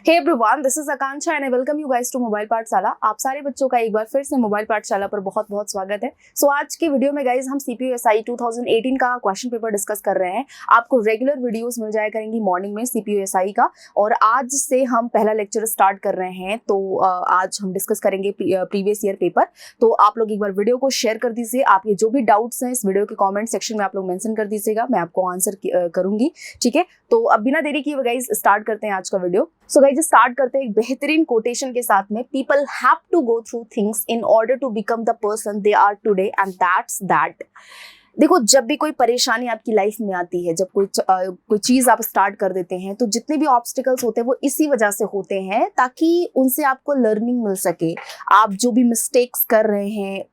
Hey everyone, this is Akanksha and I welcome you guys to mobile Pathshala. आप सारे बच्चों का एक बार फिर से मोबाइल पाठशाला पर बहुत बहुत स्वागत है। आज की वीडियो में गाइस हम सीपीयूएसआई 2018 का क्वेश्चन पेपर डिस्कस कर रहे हैं। आपको रेगुलर वीडियोस मिल जाया करेंगी मॉर्निंग में सीपीयूएसआई का, और आज से हम पहला लेक्चर स्टार्ट कर रहे हैं। तो आज हम डिस्कस करेंगे प्रीवियस ईयर पेपर। तो आप लोग एक बार वीडियो को शेयर कर दीजिए। आपके जो भी डाउट्स हैं इस वीडियो के कॉमेंट सेक्शन में आप लोग मेंशन कर दीजिएगा, मैं आपको आंसर करूंगी। ठीक है, तो अब बिना देरी किए गाइस स्टार्ट करते हैं आज का वीडियो। सो गाइस स्टार्ट करते हैं एक बेहतरीन कोटेशन के साथ में। People have to go through things in order to become the person they are today and that's that. देखो, जब भी कोई परेशानी आपकी लाइफ में आती है, जब कोई चीज आप स्टार्ट कर देते हैं, तो जितने भी ऑब्स्टिकल्स होते हैं वो इसी वजह से होते हैं ताकि उनसे आपको लर्निंग मिल सके। आप जो भी मिस्टेक्स कर रहे हैं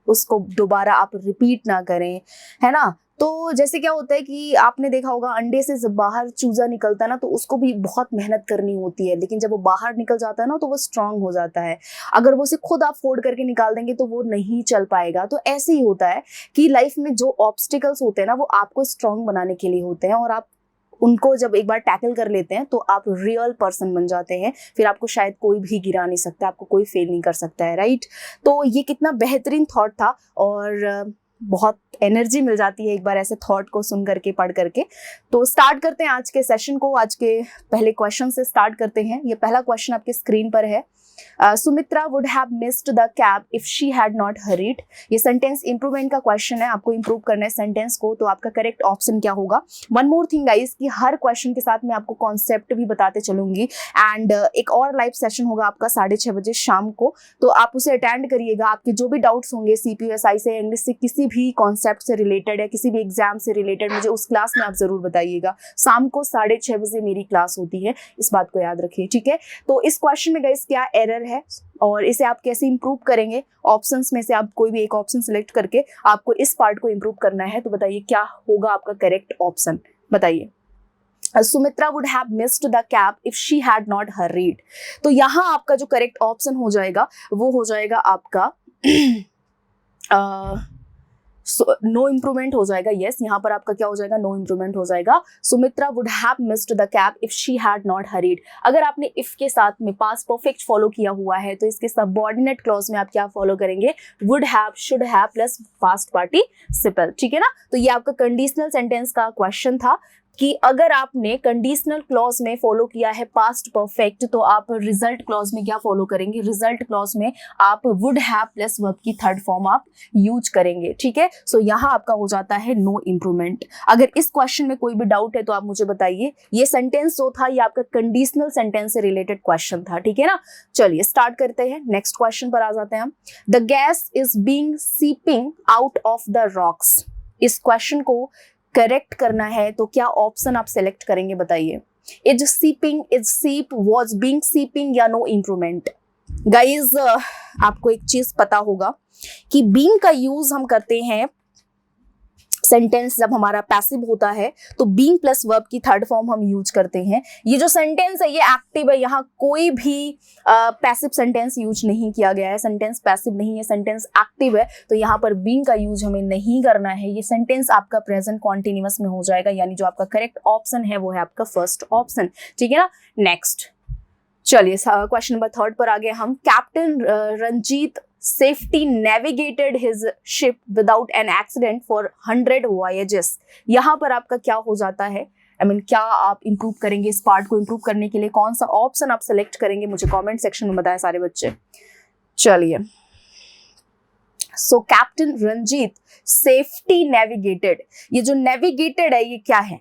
उसको दोबारा आप रिपीट ना करें, है ना। तो जैसे क्या होता है कि आपने देखा होगा, अंडे से जब बाहर चूजा निकलता है ना, तो उसको भी बहुत मेहनत करनी होती है, लेकिन जब वो बाहर निकल जाता है ना तो वो स्ट्रांग हो जाता है। अगर वो उसे खुद आप फोड़ करके निकाल देंगे तो वो नहीं चल पाएगा। तो ऐसे ही होता है कि लाइफ में जो ऑब्स्टिकल्स होते हैं ना वो आपको स्ट्रांग बनाने के लिए होते हैं, और आप उनको जब एक बार टैकल कर लेते हैं तो आप रियल पर्सन बन जाते हैं। फिर आपको शायद कोई भी गिरा नहीं सकता, आपको कोई फेल नहीं कर सकता है, राइट। तो ये कितना बेहतरीन थॉट था, और बहुत एनर्जी मिल जाती है एक बार ऐसे थॉट को सुन करके, पढ़ करके। तो स्टार्ट करते हैं आज के सेशन को। आज के पहले क्वेश्चन से स्टार्ट करते हैं। ये पहला क्वेश्चन आपके स्क्रीन पर है। Sumitra would have missed the cab if she had not hurried. ये सेंटेंस इंप्रूवमेंट का क्वेश्चन है, आपको इंप्रूव करना है सेंटेंस को। तो आपका करेक्ट ऑप्शन क्या होगा। वन मोर थिंग गाइस कि हर क्वेश्चन के साथ मैं आपको कॉन्सेप्ट भी बताते चलूंगी, एंड एक और लाइव सेशन होगा आपका 6:30 बजे शाम को, तो आप उसे अटेंड करिएगा। आपके जो भी डाउट्स होंगे सीपीयूएसआई से, इंग्लिश से, किसी भी कॉन्सेप्ट से रिलेटेड या किसी भी एग्जाम से रिलेटेड, मुझे उस क्लास में आप जरूर बताइएगा। शाम को 6:30 बजे मेरी क्लास होती है, इस बात को याद रखिए, ठीक है। तो इस क्वेश्चन में गाइस क्या एरर है और इसे आप कैसे इंप्रूव करेंगे, ऑप्शंस में से आप कोई भी एक ऑप्शन सिलेक्ट करके आपको इस पार्ट को इंप्रूव करना है। तो बताइए क्या होगा आपका करेक्ट ऑप्शन, बताइए। Sumitra would have missed the cab if she had not hurried. तो यहाँ आपका जो करेक्ट ऑप्शन हो जाएगा वो हो जाएगा आपका नो इम्प्रूवमेंट हो जाएगा। यस, यहाँ पर आपका क्या हो जाएगा, नो इम्प्रूवमेंट हो जाएगा। Sumitra would have missed the cab if she had not hurried. अगर आपने इफ के साथ में पास्ट परफेक्ट फॉलो किया हुआ है तो इसके सबऑर्डिनेट क्लॉज में आप क्या फॉलो करेंगे, would have, should have plus past participle, ठीक है ना। तो ये आपका कंडीशनल सेंटेंस का क्वेश्चन था कि अगर आपने कंडीशनल क्लॉज में फॉलो किया है पास्ट परफेक्ट तो आप रिजल्ट क्लॉज में क्या फॉलो करेंगे, रिजल्ट क्लॉज में आप वुड हैव प्लस वर्ब की थर्ड फॉर्म आप यूज करेंगे, ठीक है। सो यहाँ आपका हो जाता है नो इम्प्रूवमेंट। अगर इस क्वेश्चन में कोई भी डाउट है तो आप मुझे बताइए। ये सेंटेंस जो था ये आपका कंडीशनल सेंटेंस से रिलेटेड क्वेश्चन था, ठीक है ना। चलिए स्टार्ट करते हैं, नेक्स्ट क्वेश्चन पर आ जाते हैं हम। The gas is being seeping out of the rocks. इस क्वेश्चन को करेक्ट करना है तो क्या ऑप्शन आप सेलेक्ट करेंगे, बताइए। इज सीपिंग, इज सीप, वॉज बीइंग सीपिंग या नो इम्प्रूवमेंट। गाइज आपको एक चीज पता होगा कि बीइंग का यूज हम करते हैं सेंटेंस जब हमारा पैसिव होता है तो बीइंग प्लस वर्ब की थर्ड फॉर्म हम यूज करते हैं। ये जो सेंटेंस है ये एक्टिव है, यहाँ कोई भी पैसिव सेंटेंस यूज नहीं किया गया है। सेंटेंस पैसिव नहीं है, सेंटेंस एक्टिव है, तो यहाँ पर बीइंग का यूज हमें नहीं करना है। ये सेंटेंस आपका प्रेजेंट कॉन्टिन्यूअस में हो जाएगा, यानी जो आपका करेक्ट ऑप्शन है वो है आपका फर्स्ट ऑप्शन, ठीक है ना। नेक्स्ट चलिए क्वेश्चन नंबर 3 पर आ गए हम। Captain Ranjit safety navigated his ship without an accident for 100 voyages. यहाँ पर आपका क्या हो जाता है, क्या आप इंप्रूव करेंगे इस पार्ट को इंप्रूव करने के लिए, कौन सा ऑप्शन आप सेलेक्ट करेंगे, मुझे कमेंट सेक्शन में बताएं सारे बच्चे। चलिए, सो कैप्टन रंजीत सेफ्टी नेविगेटेड, ये जो नेविगेटेड है ये क्या है,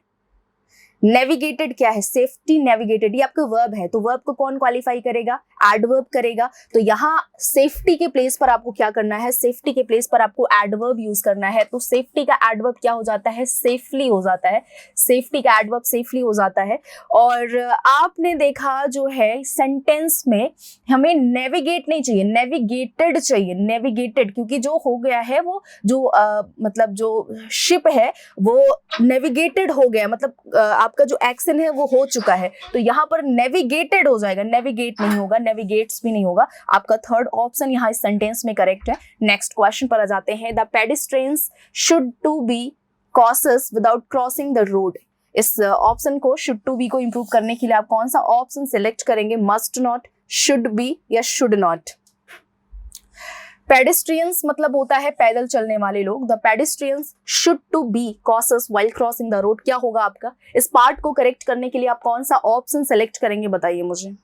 नेविगेटेड क्या है, सेफ्टी नेविगेटेड, ये आपका वर्ब है। तो वर्ब को कौन क्वालिफाई करेगा, एडवर्ब करेगा। तो यहाँ सेफ्टी के प्लेस पर आपको क्या करना है, सेफ्टी के प्लेस पर आपको एडवर्ब यूज करना है। तो सेफ्टी का एडवर्ब क्या हो जाता है, सेफली हो जाता है। सेफ्टी का एडवर्ब सेफली हो जाता है। और आपने देखा जो है सेंटेंस में हमें नेविगेट नहीं चाहिए, नेविगेटेड चाहिए, नेविगेटेड, क्योंकि जो हो गया है वो जो मतलब जो शिप है वो नेविगेटेड हो गया, मतलब आपका जो एक्शन है वो हो चुका है। तो यहाँ पर नेविगेटेड हो जाएगा, नेविगेट नहीं होगा, नेविगेट्स भी नहीं होगा। आपका थर्ड ऑप्शन यहाँ इस सेंटेंस में करेक्ट है। नेक्स्ट क्वेश्चन पर आ जाते हैं। The pedestrians should to be cautious without crossing the road. इस ऑप्शन को शुड टू बी को इंप्रूव करने के लिए आप कौन सा ऑप्शन सिलेक्ट करेंगे? मस्ट नॉट, शुड बी या शुड नॉट? पेडेस्ट्रियंस मतलब होता है पैदल चलने वाले लोग। The pedestrians should to be cautious while crossing the road. क्या होगा आपका? इस पार्ट को करेक्ट करने के लिए आप कौन सा ऑप्शन सेलेक्ट करेंगे बताइए मुझे।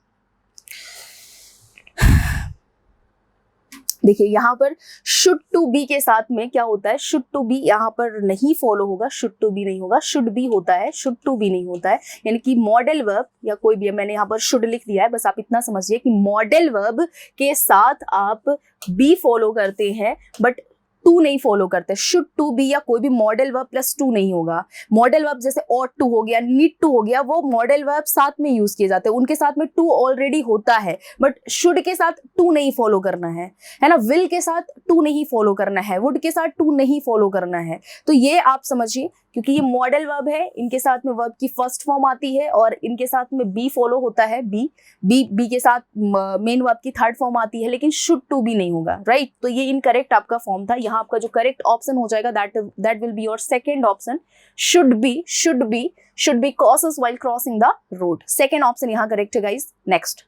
देखिए यहाँ पर शुड टू बी के साथ में क्या होता है? शुड टू बी यहाँ पर नहीं फॉलो होगा, शुड टू बी नहीं होगा, शुड बी होता है, शुड टू बी नहीं होता है। यानी कि मॉडल वर्ब या कोई भी, मैंने यहाँ पर शुड लिख दिया है, बस आप इतना समझिए कि मॉडल वर्ब के साथ आप बी फॉलो करते हैं बट टू नहीं फॉलो करते। शुड टू बी या कोई भी मॉडल वर्ब प्लस टू नहीं होगा। मॉडल वर्ब जैसे ऑट टू हो गया, नीड टू हो गया, वो मॉडल वर्ब साथ में यूज किए जाते हैं, उनके साथ में टू ऑलरेडी होता है, बट शुड के साथ टू नहीं फॉलो करना है ना। विल के साथ टू नहीं फॉलो करना है, वुड के साथ टू नहीं फॉलो करना है। तो ये आप समझिए, क्योंकि ये मॉडल वर्ब है, इनके साथ में वर्ब की फर्स्ट फॉर्म आती है और इनके साथ में बी फॉलो होता है। बी के साथ मेन वर्ब की थर्ड फॉर्म आती है, लेकिन शुड टू बी नहीं होगा, राइट। तो ये इनकरेक्ट आपका फॉर्म था। यहाँ आपका जो करेक्ट ऑप्शन हो जाएगा that will be your second option, should be cautious while crossing the road. Second option यहाँ करेक्ट है guys. Next,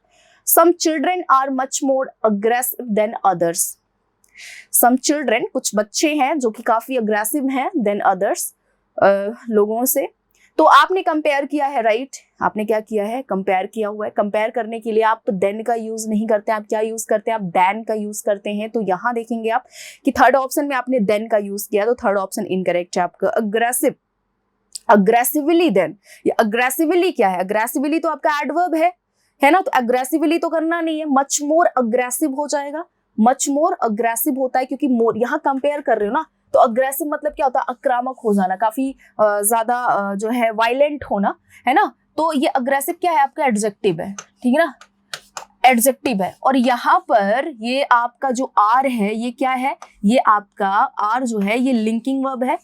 some children are much more aggressive than others. Some children, कुछ बच्चे हैं जो कि काफी अग्रेसिव हैं देन अदर्स, लोगों से। तो आपने कंपेयर किया है, राइट। आपने क्या किया है? कंपेयर किया हुआ है। कंपेयर करने के लिए आप देन का यूज नहीं करते हैं, आप क्या यूज करते हैं? आप दैन का यूज करते हैं। तो यहाँ देखेंगे आप कि थर्ड ऑप्शन में आपने देन का यूज किया, तो थर्ड ऑप्शन इनकरेक्ट है आपका। अग्रेसिव, अग्रेसिवली देन, ये अग्रेसिवली क्या है? अग्रेसिवली तो आपका एडवर्ब है ना, तो अग्रेसिवली तो करना नहीं है, मच मोर अग्रेसिव हो जाएगा। मच मोर अग्रेसिव होता है क्योंकि मोर यहाँ कंपेयर कर रहे हो ना, तो अग्रेसिव मतलब क्या होता है? आक्रामक हो जाना, काफी ज्यादा जो है वायलेंट होना, है ना। तो ये अग्रेसिव क्या है? आपका एडजेक्टिव है, ठीक है ना, एडजेक्टिव है। और यहाँ पर ये आपका जो आर है, ये क्या है? ये आपका आर जो है ये लिंकिंग वर्ब है।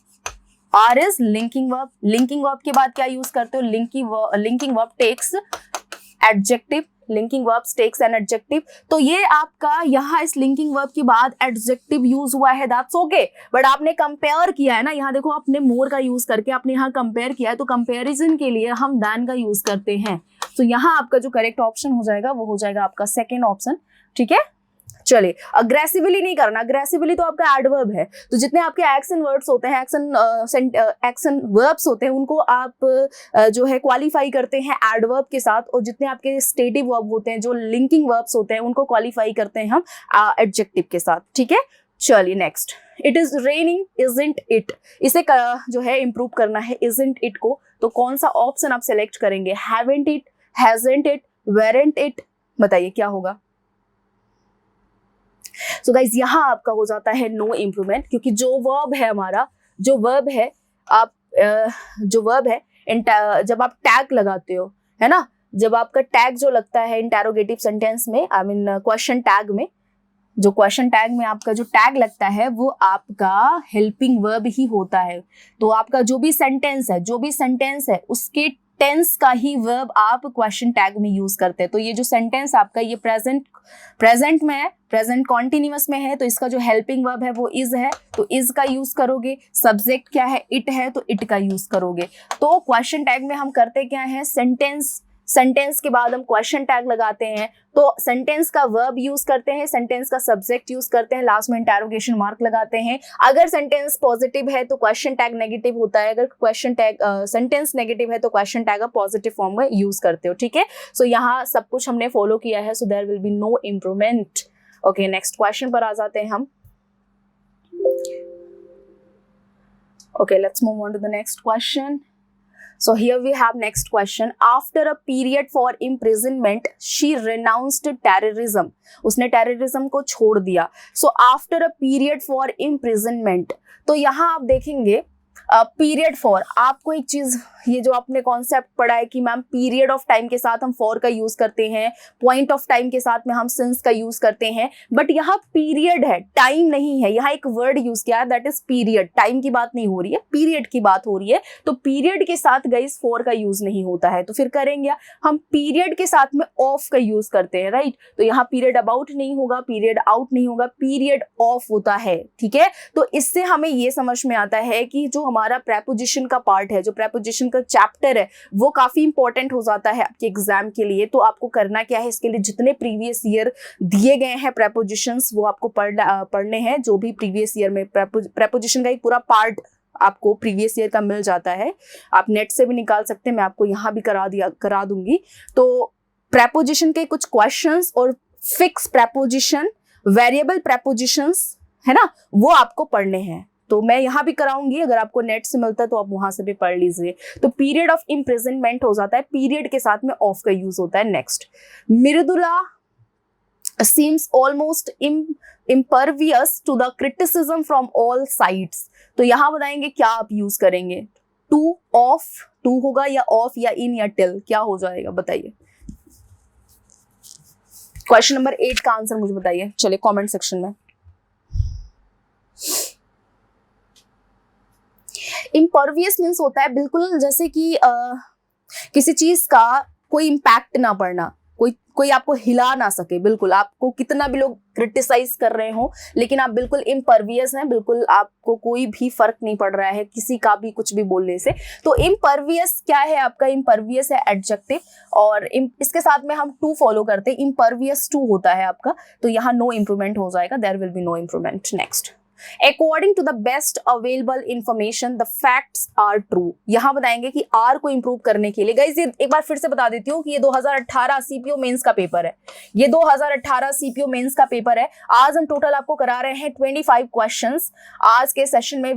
Are is linking verb. लिंकिंग वर्ब के बाद क्या यूज करते हो? Linking verb takes adjective, linking verbs takes an adjective. तो ये आपका यहाँ इस लिंकिंग वर्ब के बाद एडजेक्टिव यूज हुआ है, दैट्स ओके। बट आपने कंपेयर किया है ना, यहाँ देखो आपने मोर का यूज करके आपने यहाँ कंपेयर किया है, तो कंपेरिजन के लिए हम दैन का यूज करते हैं। तो यहाँ आपका जो करेक्ट ऑप्शन हो जाएगा वो हो जाएगा आपका सेकेंड ऑप्शन, ठीक है। चलिए, अग्रेसिवली नहीं करना, अग्रेसिवली तो आपका एडवर्ब है। तो जितने आपके एक्शन वर्ड्स होते हैं, एक्शन वर्ब्स होते हैं, उनको आप जो है क्वालिफाई करते हैं एडवर्ब के साथ, और जितने आपके स्टेटिव वर्ब होते हैं, जो लिंकिंग वर्ब्स होते हैं, उनको क्वालिफाई करते हैं हम एडजेक्टिव के साथ, ठीक है। चलिए next, it is raining isn't it. इसे जो है इंप्रूव करना है इजंट इट को, तो कौन सा ऑप्शन आप सेलेक्ट करेंगे? Haven't it, hasn't it, वेरेंट it, बताइए क्या होगा। सो गाइज यहाँ आपका हो जाता है नो इम्प्रूवमेंट, क्योंकि जो वर्ब है हमारा, जो वर्ब है आप जो वर्ब है जब आप टैग लगाते हो, है ना, जब आपका टैग जो लगता है इंटेरोगेटिव सेंटेंस में, आई मीन क्वेश्चन टैग में, जो क्वेश्चन टैग में आपका जो टैग लगता है वो आपका हेल्पिंग वर्ब ही होता है। तो आपका जो भी सेंटेंस है उसके टेंस का ही वर्ब आप क्वेश्चन टैग में यूज करते हैं। तो ये जो सेंटेंस आपका ये प्रेजेंट में है, प्रेजेंट कॉन्टिन्यूअस में है, तो इसका जो हेल्पिंग वर्ब है वो इज है, तो इज का यूज करोगे। सब्जेक्ट क्या है? इट है, तो इट का यूज करोगे। तो क्वेश्चन टैग में हम करते क्या है? सेंटेंस के बाद हम क्वेश्चन टैग लगाते हैं, तो सेंटेंस का वर्ब यूज करते हैं, सेंटेंस का सब्जेक्ट यूज करते हैं, लास्ट में इंटरोगेशन मार्क लगाते हैं। अगर सेंटेंस पॉजिटिव है तो क्वेश्चन टैग नेगेटिव होता है, अगर क्वेश्चन टैग सेंटेंस नेगेटिव है तो क्वेश्चन टैग आप पॉजिटिव फॉर्म में यूज करते हो, ठीक है। सो यहाँ सब कुछ हमने फॉलो किया है, so there will be no improvement. Okay, next question पर आ जाते हैं हम। Okay, let's move on to the next question. So here we have next question. After a period for imprisonment, she renounced terrorism. उसने terrorism को छोड़ दिया. So after a period for imprisonment, तो यहाँ आप देखेंगे पीरियड फॉर, आपको एक चीज, ये जो आपने कॉन्सेप्ट पढ़ा है कि मैम पीरियड ऑफ टाइम के साथ हम फॉर का यूज करते हैं, पॉइंट ऑफ टाइम के साथ में हम सिंस का यूज करते हैं, बट यहाँ पीरियड है, टाइम नहीं है। यहाँ एक वर्ड यूज किया है दैट इज पीरियड, टाइम की बात नहीं हो रही है, पीरियड की बात हो रही है। तो पीरियड के साथ गाइस फॉर का यूज नहीं होता है, तो फिर करेंगे हम पीरियड के साथ में ऑफ का यूज करते हैं, राइट। तो यहाँ पीरियड अबाउट नहीं होगा, पीरियड आउट नहीं होगा, पीरियड ऑफ होता है, ठीक है। तो इससे हमें ये समझ में आता है कि जो हमारा प्रेपोजिशन का पार्ट है, जो प्रेपोजिशन का चैप्टर है, वो काफी इंपॉर्टेंट हो जाता है आपके एग्जाम के लिए। तो आपको करना क्या है, इसके लिए जितने प्रीवियस ईयर दिए गए हैं प्रेपोजिशंस वो आपको पढ़ने हैं। जो भी प्रीवियस ईयर में प्रेपोजिशन का एक पूरा पार्ट आपको प्रीवियस ईयर का मिल जाता है, आप नेट से भी निकाल सकते हैं, मैं आपको यहाँ भी करा दूंगी। तो प्रेपोजिशन के कुछ क्वेश्चंस और फिक्स प्रेपोजिशन, वेरिएबल प्रेपोजिशंस है ना, वो आपको पढ़ने हैं। तो मैं यहाँ भी कराऊंगी, अगर आपको नेट से मिलता है तो आप वहां से भी पढ़ लीजिए। तो पीरियड ऑफ इम्प्रिजनमेंट हो जाता है, पीरियड के साथ में ऑफ का यूज होता है। Next, Mridula seems almost impervious to the criticism from all sides। तो यहां बताएंगे क्या आप यूज करेंगे, टू, ऑफ, टू होगा या ऑफ या इन या टिल, क्या हो जाएगा बताइए। क्वेश्चन नंबर 8 का आंसर मुझे बताइए, चलिए कमेंट सेक्शन में। इम्परवियस मीन्स होता है बिल्कुल जैसे कि किसी चीज का कोई इम्पैक्ट ना पड़ना, कोई आपको हिला ना सके, बिल्कुल आपको कितना भी लोग क्रिटिसाइज कर रहे हो लेकिन आप बिल्कुल इम्परवियस हैं, बिल्कुल आपको कोई भी फर्क नहीं पड़ रहा है किसी का भी कुछ भी बोलने से। तो इम्परवियस क्या है आपका, इम्परवियस है एडजेक्टिव, और इसके साथ में हम टू फॉलो करते हैं, इम्परवियस टू होता है आपका। तो यहाँ नो इम्प्रूवमेंट हो जाएगा, there will be no improvement. Next, according to the best available information the facts are true. यहां बताएंगे कि आर को इंप्रूव करने के लिए, गाइस ये एक बार फिर से बता देती हूँ कि ये 2018 सीपीओ मेंस का पेपर है, ये 2018 सीपीओ मेंस का पेपर है। आज हम टोटल आपको करा रहे हैं 25 क्वेश्चंस। आज के सेशन में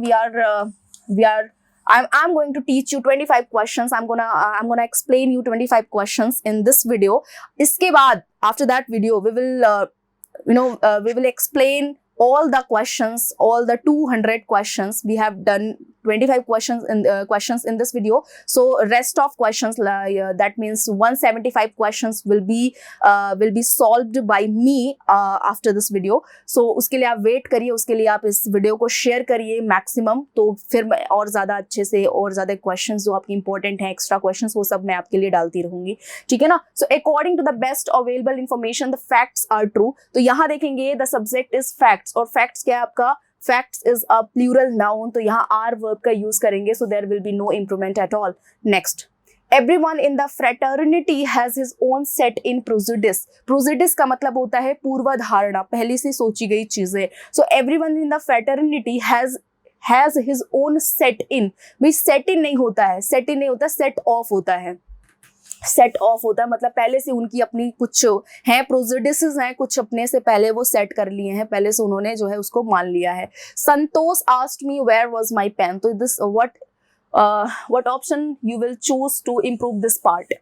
I'm going to teach you 25 questions. I'm gonna explain you 25 questions in this video. इसके बाद after that video we will explain all the questions, all the 200 questions. We have done 25 questions in this video. So rest of questions, that means 175 questions will be solved by me after this video. So उसके लिए आप wait करिए, उसके लिए आप इस video को share करिए मैक्सिमम, तो फिर मैं और ज़्यादा अच्छे से और ज़्यादा क्वेश्चंस जो आपके इंपॉर्टेंट हैं, एक्स्ट्रा क्वेश्चंस, वो सब मैं आपके लिए डालती रहूंगी, ठीक है ना। So according to the best available information the facts are true. तो यहाँ देखेंगे द सब्जेक्ट इज फैक्ट्स, और फैक्ट्स क्या है आपका, facts is a plural noun, तो यहाँ आर वर्ब का यूज करेंगे, so there will be no improvement at all. Next, everyone in the fraternity has his own set in prejudice। prejudice का मतलब होता है पूर्वधारणा, पहले से सोची गई चीजें। so everyone in the fraternity has his own set in। भाई set in नहीं होता है, set in नहीं होता, set off होता है, सेट ऑफ होता है, मतलब पहले से उनकी अपनी कुछ हैं प्रोजेडिसेस हैं, कुछ अपने से पहले वो सेट कर लिए हैं, पहले से उन्होंने जो है उसको मान लिया है। Santosh asked me where was my pen. तो this what option you will choose to improve this part?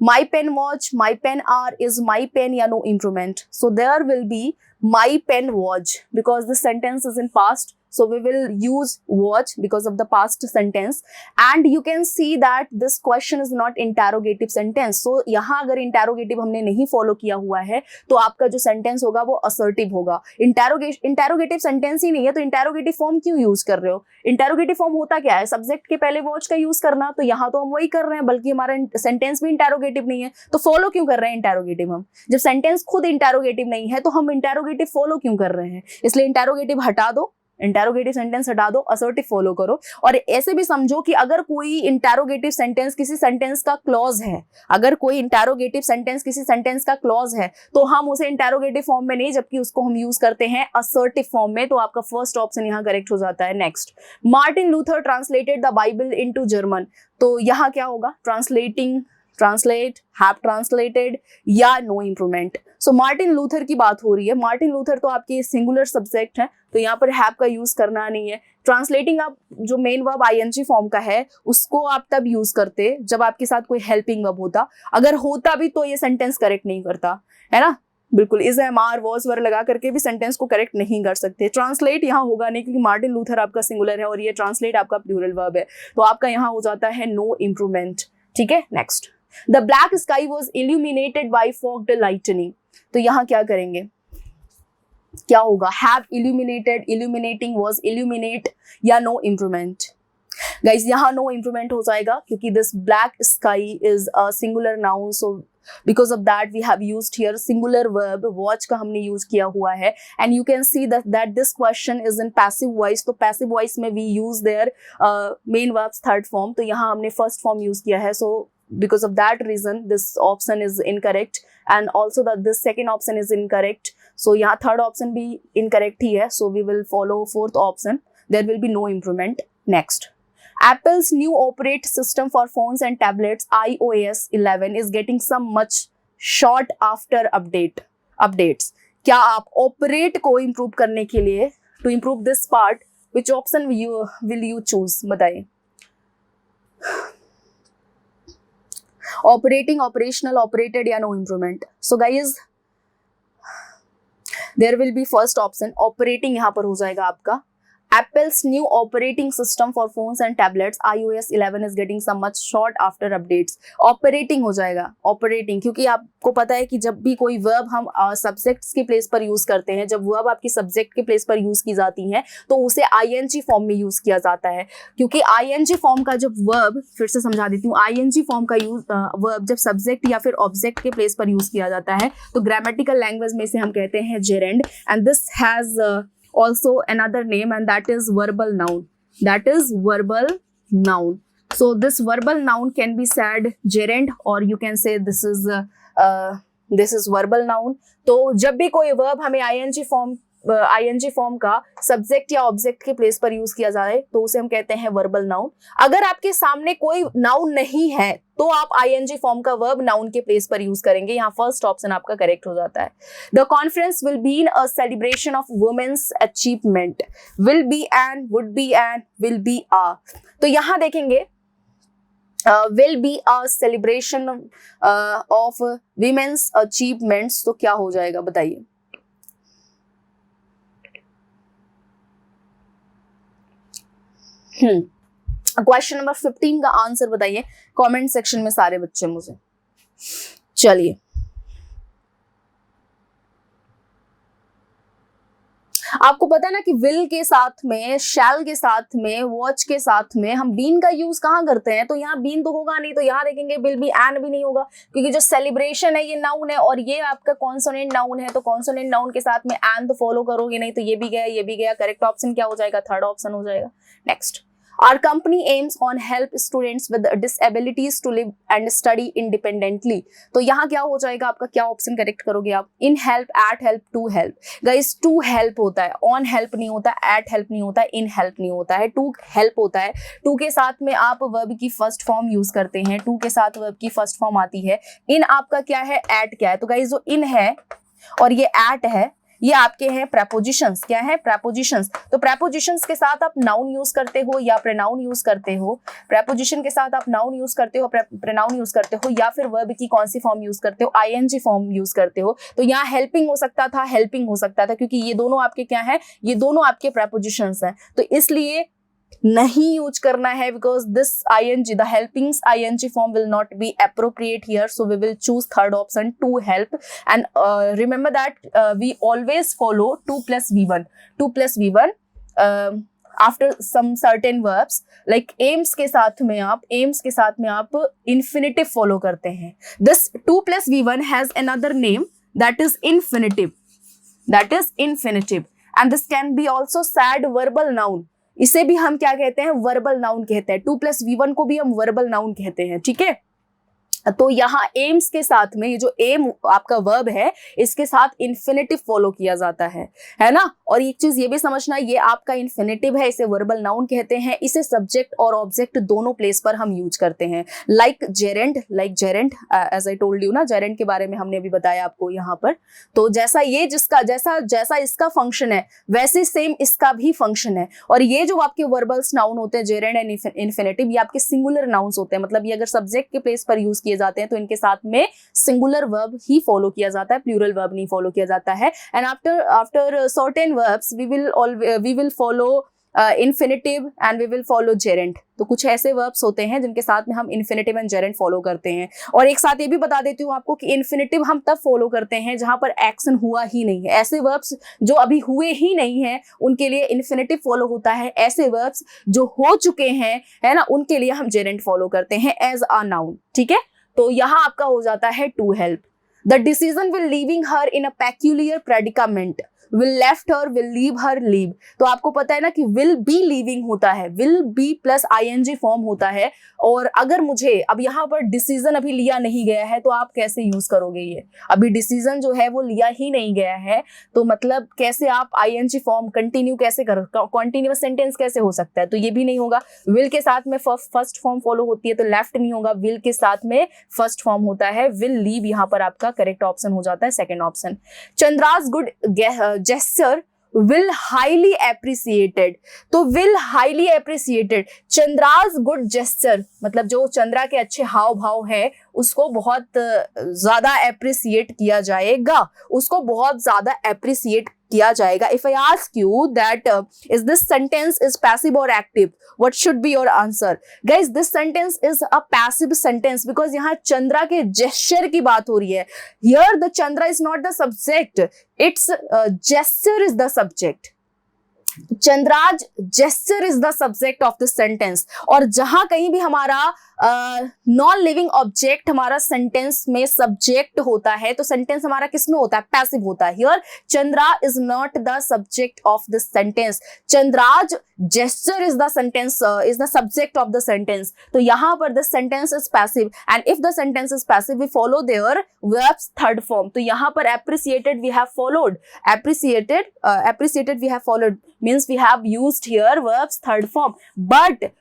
My pen watch, my pen are, is my pen या no improvement? So there will be my pen watch because the sentence is in past, so we will use watch because of the past sentence। and you can see that this question is not interrogative sentence। so यहाँ अगर interrogative हमने नहीं follow किया हुआ है तो आपका जो sentence होगा वो assertive होगा। interrogative sentence ही नहीं है तो interrogative form क्यों use कर रहे हो? interrogative form होता क्या है, subject के पहले watch का use करना, तो यहाँ तो हम वही कर रहे हैं, बल्कि हमारा sentence भी interrogative नहीं है, तो follow क्यों कर रहे हैं interrogative हम? जब sentence खुद interrogative नहीं है तो हम interrogative follow क्यों कर रहे हैं? इसलिए interrogative हटा दो, इंटेरोगेटिव सेंटेंस हटा दो, असर्टिव फॉलो करो। और ऐसे भी समझो कि अगर कोई इंटेरोगेटिव सेंटेंस किसी सेंटेंस का क्लॉज है, अगर कोई इंटेरोगेटिव सेंटेंस किसी सेंटेंस का क्लॉज है तो हम उसे इंटेरोगेटिव फॉर्म में नहीं, जबकि उसको हम यूज करते हैं असर्टिव फॉर्म में। तो आपका फर्स्ट ऑप्शन यहाँ करेक्ट हो जाता है। Next, Martin Luther translated the Bible into German. तो यहाँ क्या होगा, ट्रांसलेटिंग, ट्रांसलेट, हैव ट्रांसलेटेड या नो इम्प्रूवमेंट। सो मार्टिन लूथर की बात हो रही है, मार्टिन लूथर तो आपके सिंगुलर सब्जेक्ट है, तो यहाँ पर हैव का यूज करना नहीं है। ट्रांसलेटिंग आप जो मेन वर्ब आईएनजी फॉर्म का है उसको आप तब यूज करते जब आपके साथ कोई हेल्पिंग वर्ब होता, अगर होता भी तो ये सेंटेंस करेक्ट नहीं करता, है ना, बिल्कुल is am are was were लगा करके भी सेंटेंस को करेक्ट नहीं कर सकते। ट्रांसलेट यहाँ होगा नहीं क्योंकि मार्टिन लूथर आपका सिंगुलर है और ये ट्रांसलेट आपका प्लूरल वर्ब है, तो आपका यहाँ हो जाता है नो इम्प्रूवमेंट, ठीक है। Next, the black sky was illuminated by fog the lightning. तो यहाँ क्या करेंगे, क्या होगा, have illuminated, illuminating, was illuminate या नो इम्प्रूवमेंट। गाइस यहाँ नो इम्प्रूवमेंट हो जाएगा क्योंकि this black sky is a singular noun, so because of that we have used here singular verb, was का हमने यूज किया हुआ है. And you can see that this question is in passive voice. तो passive voice में we use their main verbs third form, तो यहाँ हमने फर्स्ट फॉर्म यूज किया है. सो because of that reason this option is incorrect, and also that this second option is incorrect. So यहाँ third option भी incorrect ही है. So we will follow fourth option. There will be no improvement. Next, Apple's new operating system for phones and tablets iOS 11 is getting some much short after updates. क्या आप operate को improve करने के लिए to improve this part, which option will you choose? बताइए. Operating, operational, operated या no improvement. So guys, there will be first option operating यहाँ पर हो जाएगा आपका. Apple's new operating system for phones and tablets iOS 11 is getting some much short after updates. Operating हो जाएगा, operating, क्योंकि आपको पता है कि जब भी कोई verb हम subjects के place पर use करते हैं, जब verb आपकी subject के place पर use की जाती हैं तो उसे ing form में use किया जाता है. क्योंकि ing form का जब verb, फिर से समझा देती हूँ, ing form का verb जब subject या फिर object के place पर use किया जाता है तो grammatical language में इसे हम कहते हैं gerund, and this has also another name, and that is verbal noun. That is verbal noun. So this verbal noun can be said gerund, or you can say this is verbal noun. तो जब भी कोई verb हमें ing form का subject या object के place पर use किया जाए तो उसे हम कहते हैं वर्बल नाउन. अगर आपके सामने कोई नाउन नहीं है तो आप ing फॉर्म का वर्ब नाउन के प्लेस पर यूज करेंगे. यहाँ फर्स्ट ऑप्शन आपका करेक्ट हो जाता है. The conference will be in a celebration of women's achievement. Will be and, would be and, will be a. तो यहाँ देखेंगे will be a celebration of women's achievements. तो क्या हो जाएगा बताइए. क्वेश्चन नंबर 15 का आंसर बताइए कमेंट सेक्शन में सारे बच्चे मुझे. चलिए, आपको पता है ना कि विल के साथ में, शैल के साथ में, वॉच के साथ में हम बीन का यूज कहाँ करते हैं. तो यहाँ बीन तो होगा नहीं, तो यहाँ देखेंगे विल बी एंड भी नहीं होगा, क्योंकि जो सेलिब्रेशन है ये नाउन है और ये आपका कॉन्सोनेंट नाउन है. तो कॉन्सोनेंट नाउन के साथ में एंड तो फॉलो करोगे नहीं, तो ये भी गया, ये भी गया. करेक्ट ऑप्शन क्या हो जाएगा? थर्ड ऑप्शन हो जाएगा. Next, Our company aims on help students with disabilities to live and study independently. तो यहाँ क्या हो जाएगा आपका? क्या ऑप्शन करेक्ट करोगे आप? In help, at help, to help. Guys, to help होता है, on help नहीं होता, at help नहीं होता, in help नहीं होता है, to help होता है. to के साथ में आप verb की फर्स्ट फॉर्म यूज करते हैं, to के साथ verb की फर्स्ट फॉर्म आती है. in आपका क्या है? at क्या है? तो guys जो in है और ये at है, ये आपके हैं प्रेपोजिशंस. क्या है? प्रेपोजिशंस. तो प्रेपोजिशंस के साथ आप नाउन यूज करते हो या प्रोनाउन यूज करते हो. प्रेपोजिशन के साथ आप नाउन यूज करते हो, प्रोनाउन यूज करते हो, या फिर वर्ब की कौन सी फॉर्म यूज करते हो? आईएनजी फॉर्म यूज करते हो. तो यहाँ हेल्पिंग हो सकता था, हेल्पिंग हो सकता था, क्योंकि ये दोनों आपके क्या है? ये दोनों आपके प्रेपोजिशंस हैं. तो इसलिए नहीं यूज करना है, because this ing, the helpings ing form will not be appropriate here. So we will choose third option, to help. And remember that we always follow 2 plus v1. 2 plus v1 after some certain verbs, like aims के साथ में आप infinitive follow करते हैं. This 2 plus v1 has another name, that is infinitive. And this can be also said verbal noun. इसे भी हम क्या कहते हैं? वर्बल नाउन कहते हैं. 2 plus v1 को भी हम वर्बल नाउन कहते हैं. ठीक है. तो यहाँ एम्स के साथ में ये जो एम आपका वर्ब है इसके साथ इन्फिनेटिव फॉलो किया जाता है ना. और एक चीज ये भी समझना, ये आपका इन्फिनेटिव है, इसे वर्बल नाउन कहते हैं. इसे सब्जेक्ट और ऑब्जेक्ट दोनों प्लेस पर हम यूज करते हैं. Like gerund, as I told you ना, जेरेंट के बारे में हमने अभी बताया आपको यहाँ पर. तो जैसा ये जैसा इसका फंक्शन है वैसे सेम इसका भी फंक्शन है. और ये जो आपके वर्बल्स नाउन होते हैं, जेरेंट एंड इन्फिनेटिव, ये आपके सिंगुलर नाउन्स होते हैं. मतलब ये अगर सब्जेक्ट के प्लेस पर यूज किए जाते हैं तो इनके साथ में सिंगुलर वर्ब ही फॉलो किया जाता है, प्लूरल वर्ब नहीं फॉलो किया जाता है. And after certain verbs we will follow infinitive and we will follow gerund. तो कुछ ऐसे वर्ब्स होते हैं जिनके साथ में हम इन्फिनेटिव एंड जेरेंट फॉलो करते हैं. और एक साथ ये भी बता देती हूँ आपको कि इन्फिनेटिव हम तब फॉलो करते हैं जहां पर एक्शन हुआ ही नहीं है. ऐसे वर्ब्स जो अभी हुए ही नहीं है उनके लिए इन्फिनेटिव फॉलो होता है. ऐसे वर्ब्स जो हो चुके हैं, है ना, उनके लिए हम जेरेंट फॉलो करते हैं एज अ नाउन. ठीक है. तो यहाँ आपका हो जाता है to help. The decision will leaving her in a peculiar predicament, will left her, will leave her, leave। तो आपको पता है ना कि will be leaving होता है, will be plus ing form होता है। और अगर मुझे अब यहाँ पर डिसीजन अभी लिया नहीं गया है तो आप कैसे यूज करोगे? ये अभी डिसीजन जो है वो लिया ही नहीं गया है, तो मतलब कैसे आप ing फॉर्म कंटिन्यू कैसे करो, कॉन्टिन्यूअस सेंटेंस कैसे हो सकता है? तो ये भी नहीं होगा। will के साथ में फर्स्ट फॉर्म फॉलो होती है तो लेफ्ट नहीं होगा, will के साथ में फर्स्ट फॉर्म होता है, will leave यहाँ पर आपका करेक्ट ऑप्शन हो जाता है second option. Chandra's good gesture will highly appreciated, तो will highly appreciated, Chandra's good gesture मतलब जो चंद्रा के अच्छे हाव भाव है उसको बहुत ज्यादा अप्रिसिएट किया जाएगा, उसको बहुत ज्यादा अप्रिसिएट किया जाएगा। If I ask you that is this sentence is passive or active, what should be your answer? Guys, this sentence is a passive sentence because यहाँ चंद्रा के gesture की बात हो रही है। Here the Chandra is not the subject, its gesture is the subject। Chandra's gesture is the subject of this sentence। और जहां कहीं भी हमारा नॉन लिविंग ऑब्जेक्ट हमारा सेंटेंस में सब्जेक्ट होता है तो सेंटेंस हमारा किस में होता है? पैसिव होता है। Here Chandra is not the subject of this sentence, Chandra's gesture is the sentence is the subject of the sentence। तो यहाँ पर the sentence is passive and if the sentence is passive we follow their verbs third form। तो यहाँ पर appreciated we have followed, appreciated we have followed means we have used here verbs third form। but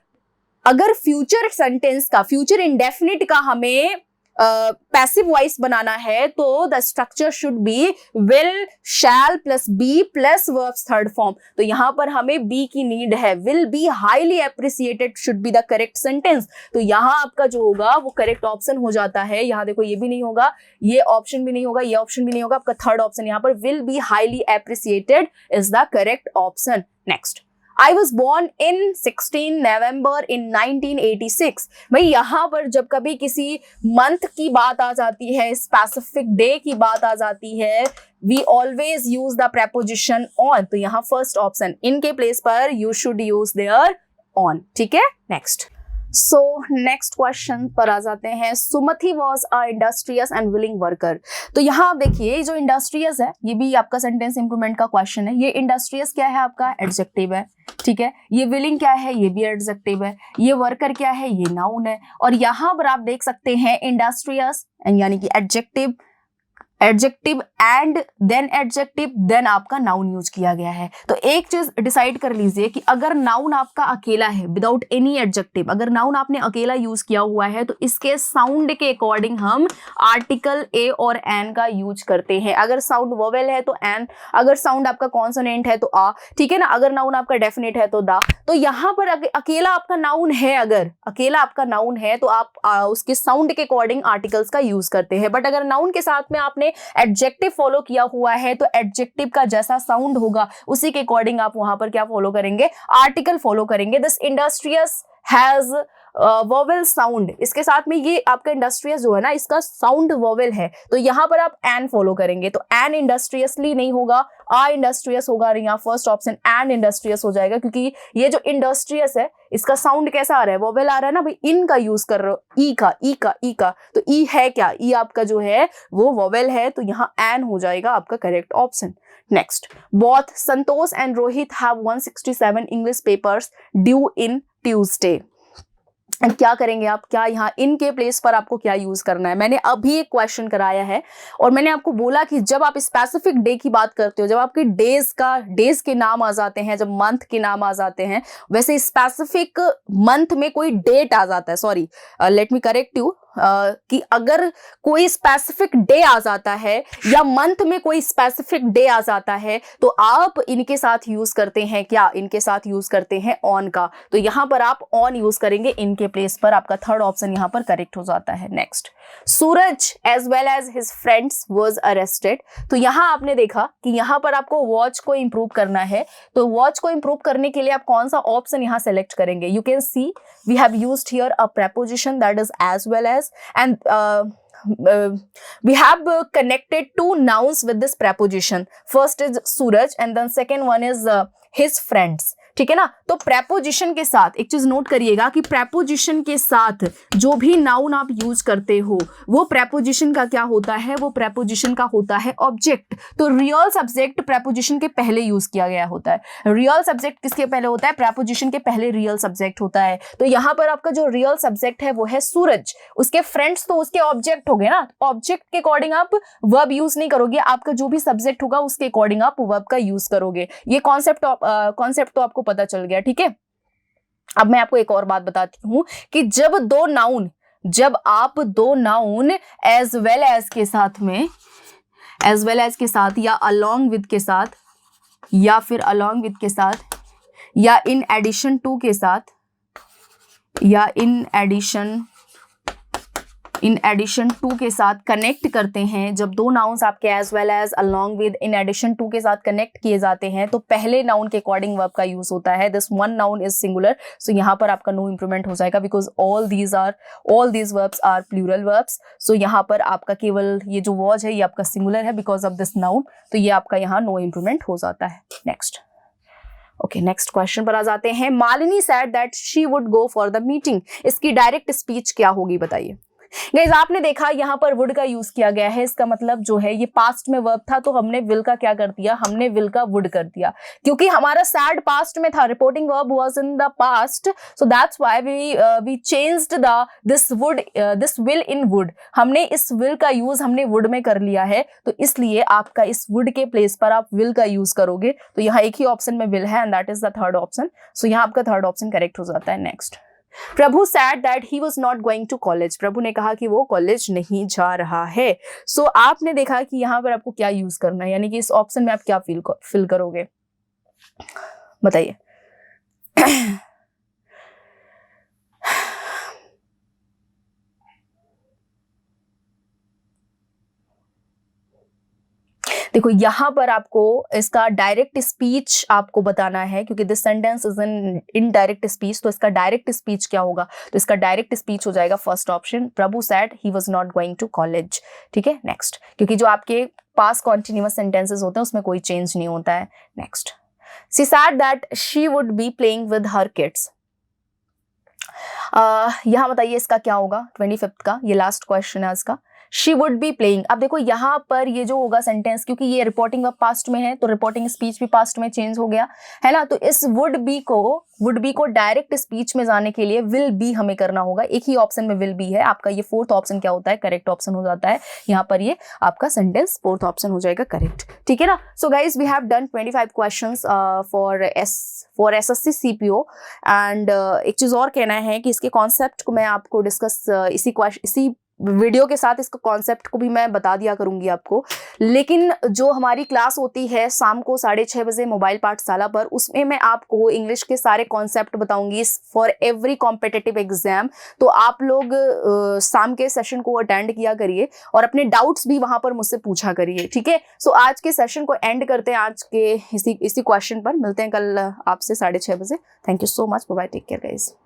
अगर future sentence का, future indefinite का हमें passive voice बनाना है तो the structure should be will, shall plus be plus verbs third form. तो यहाँ पर हमें बी की नीड है। Will be highly appreciated should be the correct sentence. तो यहाँ आपका जो होगा वो करेक्ट ऑप्शन हो जाता है। यहाँ देखो ये भी नहीं होगा, ये ऑप्शन भी नहीं होगा, ये ऑप्शन भी नहीं होगा, आपका थर्ड ऑप्शन यहाँ पर will be highly appreciated is the correct option. Next, I was born in 16 November in 1986। भाई यहाँ पर जब कभी किसी मंथ की बात आ जाती है, स्पेसिफिक डे की बात आ जाती है, we always use the preposition on। तो यहाँ फर्स्ट ऑप्शन इनके प्लेस पर you should use their on। ठीक है, नेक्स्ट। सो नेक्स्ट क्वेश्चन पर आ जाते हैं। Sumati was a industrious and willing worker. तो यहाँ आप देखिए जो इंडस्ट्रियस है ये भी आपका सेंटेंस इंप्रूवमेंट का क्वेश्चन है। ये इंडस्ट्रियस क्या है? आपका एडजेक्टिव है, ठीक है। ये विलिंग क्या है? ये भी एडजेक्टिव है। ये वर्कर क्या है? ये नाउन है। और यहाँ पर आप देख सकते हैं इंडस्ट्रियस यानी कि adjective and then adjective then आपका नाउन यूज किया गया है। तो एक चीज डिसाइड कर लीजिए कि अगर नाउन आपका अकेला है विदाउट एनी एडजेक्टिव, अगर नाउन आपने अकेला यूज किया हुआ है तो इसके साउंड के अकॉर्डिंग हम आर्टिकल ए और एन का यूज करते हैं। अगर साउंड वोवेल है तो एन, अगर साउंड आपका कॉन्सोनेंट है तो आ, ठीक है ना। अगर नाउन आपका डेफिनेट है तो दा। तो यहाँ पर अकेला आपका नाउन है, अगर अकेला आपका नाउन है तो आप उसके साउंड के अकॉर्डिंग आर्टिकल्स का यूज करते हैं। बट अगर नाउन के साथ में आपने एडजेक्टिव फॉलो किया हुआ है तो एडजेक्टिव का जैसा साउंड होगा उसी के अकॉर्डिंग आप वहां पर क्या फॉलो करेंगे? आर्टिकल फॉलो करेंगे। This industrious has vowel sound, इसके साथ में ये आपका इंडस्ट्रियस जो है ना इसका साउंड वोवेल है, तो यहाँ पर आप एन फॉलो करेंगे। तो एन इंडस्ट्रियसली नहीं होगा, आ इंडस्ट्रियस होगा। यहाँ फर्स्ट ऑप्शन एन इंडस्ट्रियस हो जाएगा क्योंकि ये जो इंडस्ट्रियस है इसका साउंड कैसा आ रहा है? वोवेल आ रहा है ना भाई। इन का यूज कर रहे हो, ई का। तो ई है क्या? ई आपका जो है वो वोवेल है, तो यहाँ एन हो जाएगा आपका correct option. Next, both Santosh and Rohit have 167 English papers due in Tuesday. क्या करेंगे आप? क्या यहाँ इनके प्लेस पर आपको क्या यूज करना है? मैंने अभी एक क्वेश्चन कराया है और मैंने आपको बोला कि जब आप स्पेसिफिक डे की बात करते हो, जब आपके डेज के नाम आ जाते हैं, जब मंथ के नाम आ जाते हैं, वैसे स्पेसिफिक मंथ में कोई डेट आ जाता है, sorry let me correct you, कि अगर कोई स्पेसिफिक डे आ जाता है या मंथ में कोई स्पेसिफिक डे आ जाता है तो आप इनके साथ यूज करते हैं क्या? इनके साथ यूज करते हैं ऑन का। तो यहां पर आप ऑन यूज करेंगे इनके प्लेस पर, आपका थर्ड ऑप्शन यहां पर करेक्ट हो जाता है। Next, Suraj as well as his friends was arrested. तो यहां आपने देखा कि यहां पर आपको वॉच को इंप्रूव करना है, तो वॉच को इंप्रूव करने के लिए आप कौन सा ऑप्शन यहां सेलेक्ट करेंगे? You can see we have used here a preposition that is as well as, and we have connected two nouns with this preposition. First is Suraj and then second one is his friends. ठीक है ना। तो preposition के साथ एक चीज note करिएगा कि प्रेपोजिशन के साथ जो भी नाउन आप यूज करते हो वो प्रेपोजिशन का क्या होता है, वो प्रेपोजिशन का होता है ऑब्जेक्ट। तो रियल सब्जेक्ट प्रेपोजिशन के पहले यूज किया गया होता है। रियल सब्जेक्ट किसके पहले होता है, प्रेपोजिशन के पहले रियल सब्जेक्ट होता है। तो यहां पर आपका जो रियल सब्जेक्ट है वो है सूरज, उसके फ्रेंड्स तो उसके ऑब्जेक्ट हो गए ना। ऑब्जेक्ट के अकॉर्डिंग आप वर्ब यूज नहीं करोगे, आपका जो भी सब्जेक्ट होगा उसके अकॉर्डिंग आप वर्ब का यूज करोगे। ये कॉन्सेप्ट तो आपको पता चल गया, ठीक है। अब मैं आपको एक और बात बताती हूं कि जब आप दो नाउन एज वेल एज के साथ में, एज वेल एज के साथ या अलोंग विद के साथ, या फिर अलोंग विद के साथ, या इन एडिशन टू के साथ, या इन एडिशन टू के साथ कनेक्ट करते हैं, जब दो नाउन्स आपके as well as along with in addition to के साथ कनेक्ट किए जाते हैं तो पहले नाउन के अकॉर्डिंग वर्ब का यूज होता है। This one noun is singular, so यहाँ पर आपका नो इंप्रूवमेंट हो जाएगा because all these verbs are plural verbs. So यहाँ पर आपका केवल ये जो वॉज है ये आपका सिंगुलर है बिकॉज ऑफ दिस नाउन, तो ये आपका यहाँ नो इंप्रूवमेंट हो जाता है। नेक्स्ट नेक्स्ट क्वेश्चन पर आ जाते हैं। Malini said that she would go for the meeting, इसकी डायरेक्ट स्पीच क्या होगी बताइए। गाइस आपने देखा यहाँ पर वुड का यूज किया गया है, इसका मतलब जो है ये पास्ट में वर्ब था तो हमने विल का क्या कर दिया, हमने विल का वुड कर दिया, क्योंकि हमारा सैड पास्ट में था, reporting verb was in the past, so that's why we changed this will in would. हमने इस विल का यूज हमने वुड में कर लिया है, तो इसलिए आपका इस वुड के प्लेस पर आप विल का यूज करोगे। तो यहाँ एक ही ऑप्शन में विल है and that is the third option, so यहाँ आपका थर्ड ऑप्शन करेक्ट हो जाता है। Next, Prabhu said that he was not going to college, Prabhu ने कहा कि वो कॉलेज नहीं जा रहा है। सो आपने देखा कि यहाँ पर आपको क्या यूज करना है, यानी कि इस ऑप्शन में आप क्या फिल करोगे बताइए। देखो यहाँ पर आपको इसका डायरेक्ट स्पीच आपको बताना है, क्योंकि this sentence is in indirect speech, तो इसका डायरेक्ट स्पीच क्या होगा, तो इसका डायरेक्ट स्पीच हो जाएगा first option, Prabhu said he was not going to college. ठीक है, नेक्स्ट, क्योंकि जो आपके पास्ट कॉन्टिन्यूअस सेंटेंसेस होते हैं उसमें कोई चेंज नहीं होता है। Next, she said that she would be playing with her kids, यहाँ बताइए इसका क्या होगा, 25th का ये लास्ट क्वेश्चन है इसका। शी वुड बी प्लेइंग, अब देखो यहाँ पर ये जो होगा सेंटेंस, क्योंकि ये रिपोर्टिंग अब पास्ट में है तो रिपोर्टिंग स्पीच भी पास्ट में चेंज हो गया है ना, तो इस वुड बी को डायरेक्ट स्पीच में जाने के लिए विल बी हमें करना होगा। एक ही ऑप्शन में विल बी है, आपका ये फोर्थ ऑप्शन क्या होता है, करेक्ट ऑप्शन हो जाता है। यहाँ पर ये आपका सेंटेंस फोर्थ ऑप्शन हो जाएगा करेक्ट। ठीक है ना। So guys we have done 25 questions for SSC CPO and एक चीज और कहना है कि इसके कॉन्सेप्ट को मैं आपको डिस्कस इसी वीडियो के साथ इसका कॉन्सेप्ट को भी मैं बता दिया करूंगी आपको, लेकिन जो हमारी क्लास होती है शाम को 6:30 बजे मोबाइल पाठशाला पर, उसमें मैं आपको इंग्लिश के सारे कॉन्सेप्ट बताऊंगी फॉर एवरी कॉम्पिटिटिव एग्जाम। तो आप लोग शाम के सेशन को अटेंड किया करिए और अपने डाउट्स भी वहां पर मुझसे पूछा करिए। ठीक है, सो आज के सेशन को एंड करते हैं, आज के इसी क्वेश्चन पर मिलते हैं कल आपसे 6:30 बजे। Thank you so much, bye bye, take care guys.